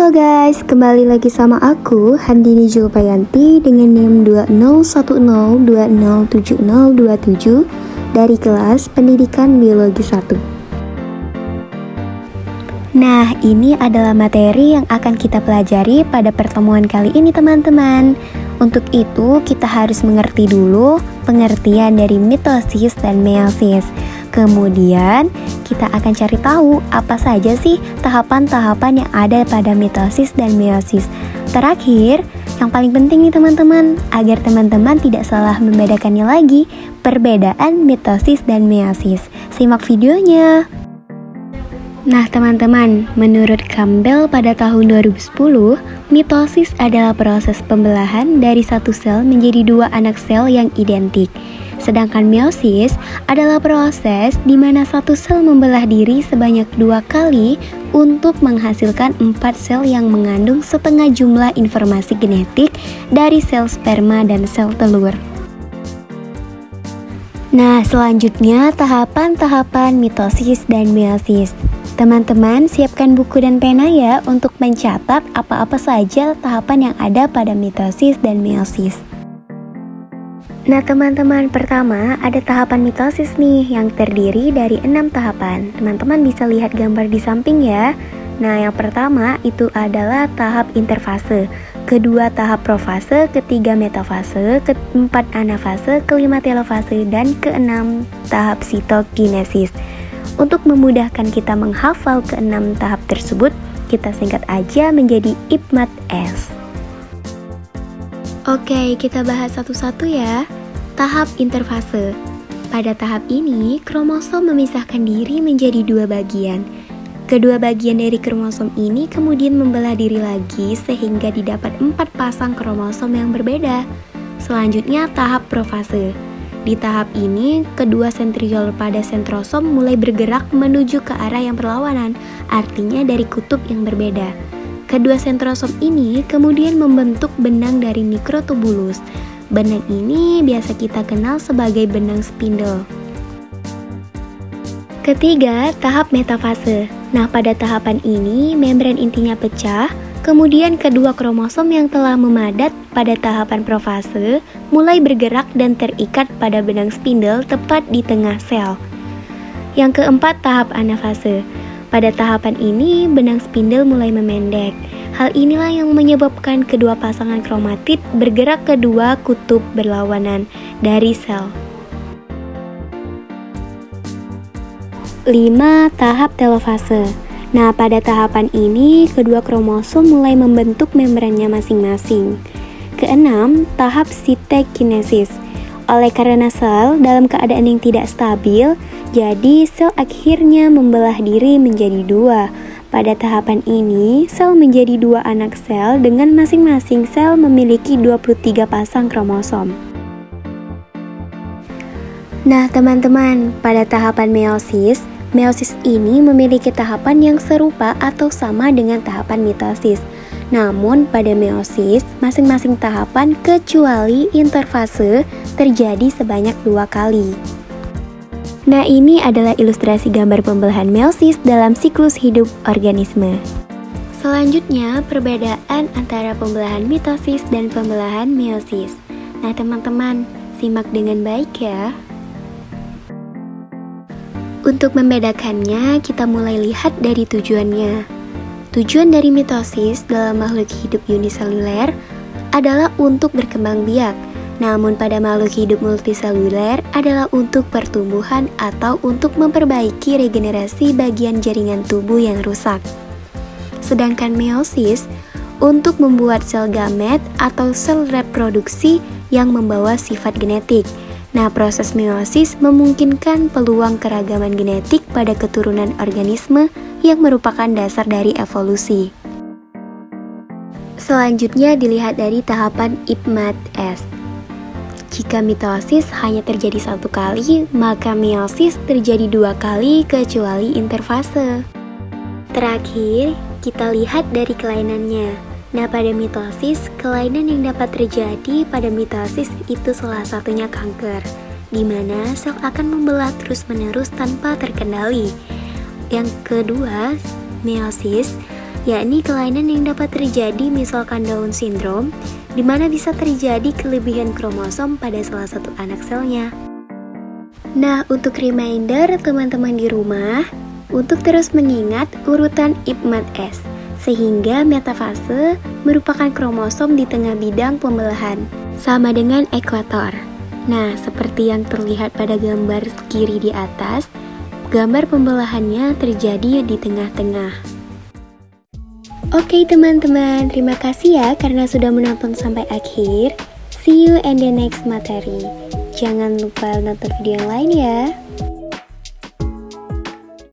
Halo guys, kembali lagi sama aku Handini Julpayanti dengan NIM 2010207027 dari kelas Pendidikan Biologi 1. Nah, ini adalah materi yang akan kita pelajari pada pertemuan kali ini teman-teman. Untuk itu, kita harus mengerti dulu pengertian dari mitosis dan meiosis. Kemudian, kita akan cari tahu apa saja sih tahapan-tahapan yang ada pada mitosis dan meiosis. Terakhir, yang paling penting nih teman-teman, agar teman-teman tidak salah membedakannya lagi, perbedaan mitosis dan meiosis. Simak videonya. Nah teman-teman, menurut Campbell pada tahun 2010, mitosis adalah proses pembelahan dari satu sel menjadi dua anak sel yang identik. Sedangkan meiosis adalah proses di mana satu sel membelah diri sebanyak 2 kali untuk menghasilkan 4 sel yang mengandung setengah jumlah informasi genetik dari sel sperma dan sel telur. Nah, selanjutnya tahapan-tahapan mitosis dan meiosis. Teman-teman, siapkan buku dan pena ya untuk mencatat apa-apa saja tahapan yang ada pada mitosis dan meiosis. Nah teman-teman, pertama ada tahapan mitosis nih yang terdiri dari 6 tahapan. Teman-teman bisa lihat gambar di samping ya. Nah yang pertama itu adalah tahap interfase, kedua tahap profase, ketiga metafase, keempat anafase, kelima telofase, dan keenam tahap sitokinesis. Untuk memudahkan kita menghafal keenam tahap tersebut, kita singkat aja menjadi IPMAT-S. Oke, kita bahas satu-satu ya. Tahap interfase. Pada tahap ini, kromosom memisahkan diri menjadi 2 bagian. Kedua bagian dari kromosom ini kemudian membelah diri lagi sehingga didapat 4 pasang kromosom yang berbeda. Selanjutnya tahap profase. Di tahap ini, kedua sentriol pada sentrosom mulai bergerak menuju ke arah yang berlawanan, artinya dari kutub yang berbeda. Kedua sentrosom ini kemudian membentuk benang dari mikrotubulus. Benang ini biasa kita kenal sebagai benang spindle. Ketiga, tahap metafase. Nah, pada tahapan ini membran intinya pecah, kemudian kedua kromosom yang telah memadat pada tahapan profase mulai bergerak dan terikat pada benang spindle tepat di tengah sel. Yang keempat, tahap anafase. Pada tahapan ini, benang spindle mulai memendek. Hal inilah yang menyebabkan kedua pasangan kromatid bergerak ke dua kutub berlawanan dari sel. 5. Tahap telofase. Nah, pada tahapan ini, kedua kromosom mulai membentuk membrannya masing-masing. Keenam, tahap sitokinesis. Oleh karena sel dalam keadaan yang tidak stabil, jadi sel akhirnya membelah diri menjadi 2. Pada tahapan ini, sel menjadi 2 anak sel dengan masing-masing sel memiliki 23 pasang kromosom. Nah teman-teman, pada tahapan meiosis ini memiliki tahapan yang serupa atau sama dengan tahapan mitosis. Namun pada meiosis, masing-masing tahapan kecuali interfase terjadi sebanyak 2 kali. Nah, ini adalah ilustrasi gambar pembelahan meiosis dalam siklus hidup organisme. Selanjutnya, perbedaan antara pembelahan mitosis dan pembelahan meiosis. Nah, teman-teman, simak dengan baik ya. Untuk membedakannya, kita mulai lihat dari tujuannya. Tujuan dari mitosis dalam makhluk hidup uniseluler adalah untuk berkembang biak. Namun pada makhluk hidup multiseluler adalah untuk pertumbuhan atau untuk memperbaiki regenerasi bagian jaringan tubuh yang rusak. Sedangkan meiosis untuk membuat sel gamet atau sel reproduksi yang membawa sifat genetik. Nah, proses meiosis memungkinkan peluang keragaman genetik pada keturunan organisme yang merupakan dasar dari evolusi. Selanjutnya dilihat dari tahapan IPMAT-S. Jika mitosis hanya terjadi 1 kali, maka meiosis terjadi 2 kali kecuali interfase. Terakhir, kita lihat dari kelainannya. Nah, pada mitosis, kelainan yang dapat terjadi pada mitosis itu salah satunya kanker, di mana sel akan membelah terus-menerus tanpa terkendali. Yang kedua, meiosis. yakni kelainan yang dapat terjadi misalkan Down syndrome, di mana bisa terjadi kelebihan kromosom pada salah satu anak selnya. Nah, untuk reminder teman-teman di rumah, untuk terus mengingat urutan IPMAT-S, sehingga metafase merupakan kromosom di tengah bidang pembelahan, sama dengan ekuator. Nah, seperti yang terlihat pada gambar kiri di atas, gambar pembelahannya terjadi di tengah-tengah. Oke teman-teman, terima kasih ya karena sudah menonton sampai akhir. See you in the next materi. Jangan lupa nonton video yang lain ya.